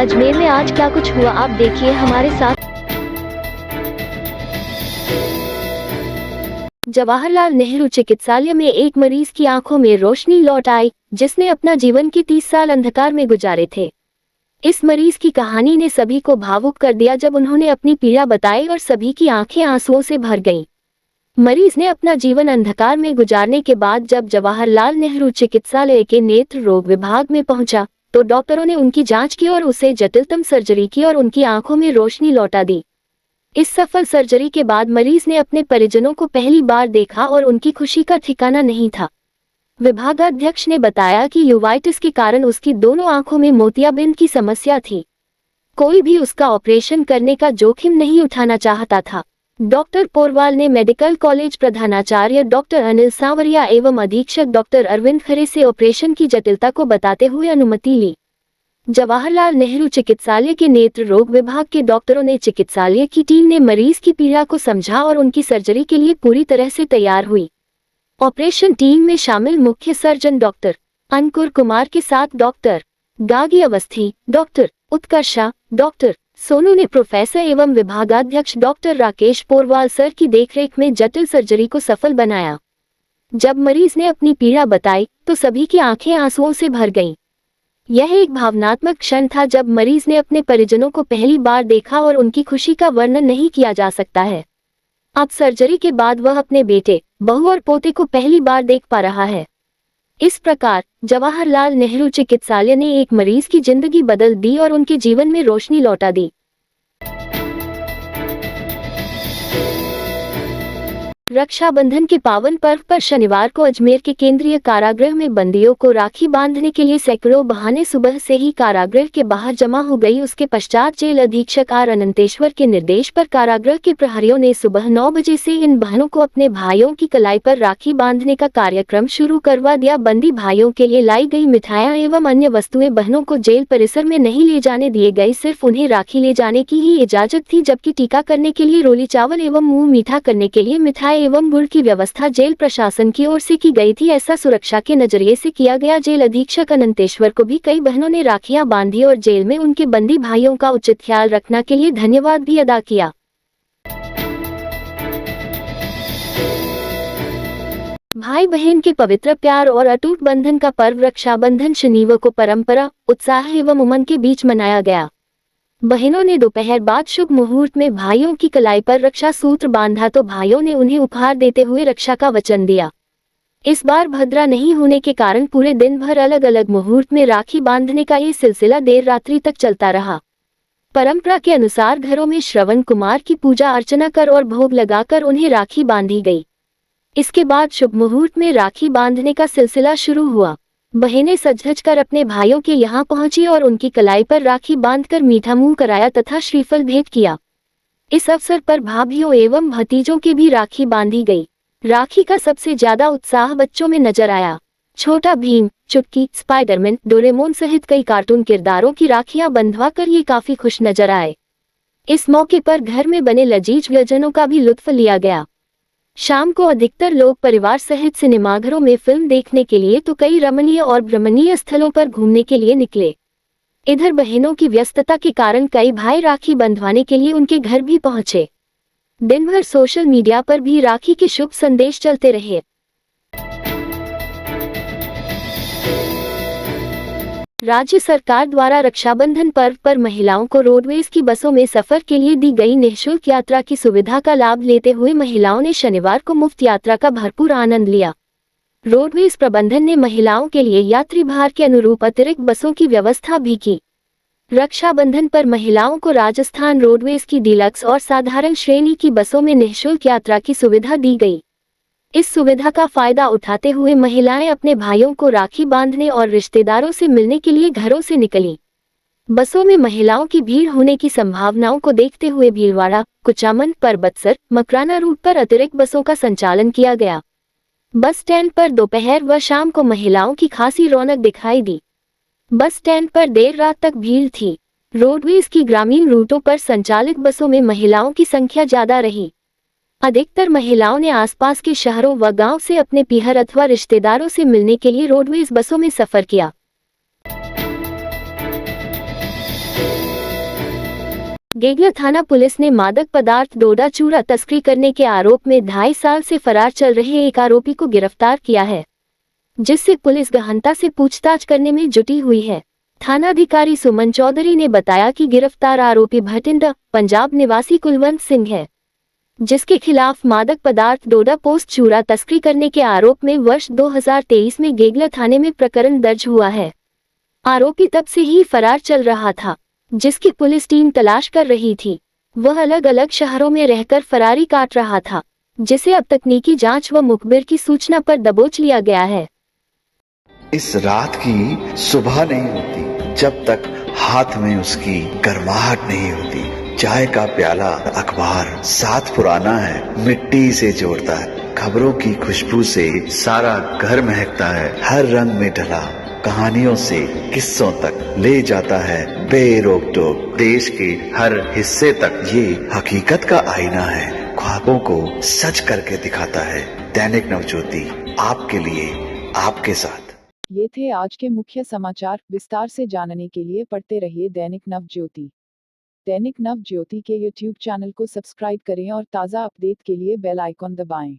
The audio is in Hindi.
अजमेर में आज क्या कुछ हुआ आप देखिए हमारे साथ। जवाहरलाल नेहरू चिकित्सालय में एक मरीज की आंखों में रोशनी लौट आई, जिसने अपना जीवन के 30 साल अंधकार में गुजारे थे। इस मरीज की कहानी ने सभी को भावुक कर दिया जब उन्होंने अपनी पीड़ा बताई और सभी की आंखें आंसुओं से भर गईं। मरीज ने अपना जीवन अंधकार में गुजारने के बाद जब जवाहरलाल नेहरू चिकित्सालय के नेत्र रोग विभाग में पहुंचा, तो डॉक्टरों ने उनकी जांच की और उसे जटिलतम सर्जरी की और उनकी आंखों में रोशनी लौटा दी। इस सफल सर्जरी के बाद मरीज ने अपने परिजनों को पहली बार देखा और उनकी खुशी का ठिकाना नहीं था। विभागाध्यक्ष ने बताया कि यूवाइटिस के कारण उसकी दोनों आंखों में मोतियाबिंद की समस्या थी। कोई भी उसका ऑपरेशन करने का जोखिम नहीं उठाना चाहता था। डॉक्टर पोरवाल ने मेडिकल कॉलेज प्रधानाचार्य डॉक्टर अनिल सांवरिया एवं अधीक्षक डॉक्टर अरविंद खरे से ऑपरेशन की जटिलता को बताते हुए अनुमति ली। जवाहरलाल नेहरू चिकित्सालय के नेत्र रोग विभाग के डॉक्टरों ने चिकित्सालय की टीम ने मरीज की पीड़ा को समझा और उनकी सर्जरी के लिए पूरी तरह से तैयार हुई। ऑपरेशन टीम में शामिल मुख्य सर्जन डॉक्टर अंकुर कुमार के साथ डॉक्टर गागी अवस्थी, डॉक्टर उत्कर्षा, डॉक्टर सोनू ने प्रोफेसर एवं विभागाध्यक्ष डॉक्टर राकेश पोरवाल सर की देखरेख में जटिल सर्जरी को सफल बनाया। जब मरीज ने अपनी पीड़ा बताई तो सभी की आंखें आंसुओं से भर गईं। यह एक भावनात्मक क्षण था जब मरीज ने अपने परिजनों को पहली बार देखा और उनकी खुशी का वर्णन नहीं किया जा सकता है। अब सर्जरी के बाद वह अपने बेटे, बहू और पोते को पहली बार देख पा रहा है। इस प्रकार जवाहरलाल नेहरू चिकित्सालय ने एक मरीज की जिंदगी बदल दी और उनके जीवन में रोशनी लौटा दी। रक्षाबंधन के पावन पर्व पर शनिवार को अजमेर के केंद्रीय कारागृह में बंदियों को राखी बांधने के लिए सैकड़ों बहाने सुबह से ही कारागृह के बाहर जमा हो गई। उसके पश्चात जेल अधीक्षक आर अनंतेश्वर के निर्देश पर कारागृह के प्रहरियों ने सुबह 9 बजे से इन बहनों को अपने भाइयों की कलाई पर राखी बांधने का कार्यक्रम शुरू करवा दिया। बंदी भाइयों के लिए लाई गई मिठाइयां एवं अन्य वस्तुएं बहनों को जेल परिसर में नहीं ले जाने दिए गए, सिर्फ उन्हें राखी ले जाने की ही इजाजत थी, जबकि टीका करने के लिए रोली चावल एवं मुंह मीठा करने के लिए मिठाई एवं गुड़ की व्यवस्था जेल प्रशासन की ओर से की गई थी। ऐसा सुरक्षा के नजरिए से किया गया। जेल अधीक्षक अनंतेश्वर को भी कई बहनों ने राखियां बांधी और जेल में उनके बंदी भाइयों का उचित ख्याल रखने के लिए धन्यवाद भी अदा किया। भाई बहन के पवित्र प्यार और अटूट बंधन का पर्व रक्षाबंधन शनिवार को परंपरा, उत्साह एवं उमंग के बीच मनाया गया। बहनों ने दोपहर बाद शुभ मुहूर्त में भाइयों की कलाई पर रक्षा सूत्र बांधा तो भाइयों ने उन्हें उपहार देते हुए रक्षा का वचन दिया। इस बार भद्रा नहीं होने के कारण पूरे दिन भर अलग अलग मुहूर्त में राखी बांधने का ये सिलसिला देर रात्रि तक चलता रहा। परंपरा के अनुसार घरों में श्रवण कुमार की पूजा अर्चना कर और भोग लगाकर उन्हें राखी बांधी गई। इसके बाद शुभ मुहूर्त में राखी बांधने का सिलसिला शुरू हुआ। बहनें सज-धज कर अपने भाइयों के यहाँ पहुंची और उनकी कलाई पर राखी बांधकर मीठा मुंह कराया तथा श्रीफल भेंट किया। इस अवसर पर भाभियों एवं भतीजों की भी राखी बांधी गई। राखी का सबसे ज्यादा उत्साह बच्चों में नजर आया। छोटा भीम, चुटकी, स्पाइडरमैन, डोरेमोन सहित कई कार्टून किरदारों की राखियां बंधवा कर ये काफी खुश नजर आए। इस मौके पर घर में बने लजीज व्यंजनों का भी लुत्फ लिया गया। शाम को अधिकतर लोग परिवार सहित सिनेमाघरों में फिल्म देखने के लिए तो कई रमणीय और भ्रमणीय स्थलों पर घूमने के लिए निकले। इधर बहनों की व्यस्तता के कारण कई भाई राखी बंधवाने के लिए उनके घर भी पहुंचे। दिन भर सोशल मीडिया पर भी राखी के शुभ संदेश चलते रहे। राज्य सरकार द्वारा रक्षाबंधन पर्व पर महिलाओं को रोडवेज की बसों में सफर के लिए दी गई निःशुल्क यात्रा की सुविधा का लाभ लेते हुए महिलाओं ने शनिवार को मुफ्त यात्रा का भरपूर आनंद लिया। रोडवेज प्रबंधन ने महिलाओं के लिए यात्री भार के अनुरूप अतिरिक्त बसों की व्यवस्था भी की। रक्षाबंधन पर महिलाओं को राजस्थान रोडवेज की डीलक्स और साधारण श्रेणी की बसों में निःशुल्क यात्रा की सुविधा दी गई। इस सुविधा का फायदा उठाते हुए महिलाएं अपने भाइयों को राखी बांधने और रिश्तेदारों से मिलने के लिए घरों से निकलीं। बसों में महिलाओं की भीड़ होने की संभावनाओं को देखते हुए भीलवाड़ा, कुचामन, परबतसर, मकराना रूट पर अतिरिक्त बसों का संचालन किया गया। बस स्टैंड पर दोपहर व शाम को महिलाओं की खासी रौनक दिखाई दी। बस स्टैंड पर देर रात तक भीड़ थी। रोडवेज की ग्रामीण रूटों पर संचालित बसों में महिलाओं की संख्या ज्यादा रही। अधिकतर महिलाओं ने आसपास के शहरों व गांव से अपने पीहर अथवा रिश्तेदारों से मिलने के लिए रोडवेज बसों में सफर किया। गेगला थाना पुलिस ने मादक पदार्थ डोडा चूरा तस्करी करने के आरोप में 2.5 साल से फरार चल रहे एक आरोपी को गिरफ्तार किया है, जिससे पुलिस गहनता से पूछताछ करने में जुटी हुई है। थानाधिकारी सुमन चौधरी ने बताया कि गिरफ्तार आरोपी भटिंडा पंजाब निवासी कुलवंत सिंह है, जिसके खिलाफ मादक पदार्थ डोडा पोस्ट चूरा तस्करी करने के आरोप में वर्ष 2023 में गेगला थाने में प्रकरण दर्ज हुआ है। आरोपी तब से ही फरार चल रहा था, जिसकी पुलिस टीम तलाश कर रही थी। वह अलग अलग शहरों में रहकर फरारी काट रहा था, जिसे अब तकनीकी जांच व मुखबिर की सूचना पर दबोच लिया गया है। इस रात की सुबह नहीं होती जब तक हाथ में उसकी गर्माहट नहीं होती। चाय का प्याला, अखबार साथ पुराना है, मिट्टी से जोड़ता है। खबरों की खुशबू से सारा घर महकता है। हर रंग में ढला कहानियों से किस्सों तक ले जाता है बेरोक टोक। देश के हर हिस्से तक ये हकीकत का आईना है, ख्वाबों को सच करके दिखाता है। दैनिक नवज्योति, आपके लिए, आपके साथ। ये थे आज के मुख्य समाचार। विस्तार से जानने के लिए पढ़ते रहिए दैनिक नवज्योति। दैनिक नवज्योति के YouTube चैनल को सब्सक्राइब करें और ताज़ा अपडेट के लिए बेल आइकॉन दबाएं।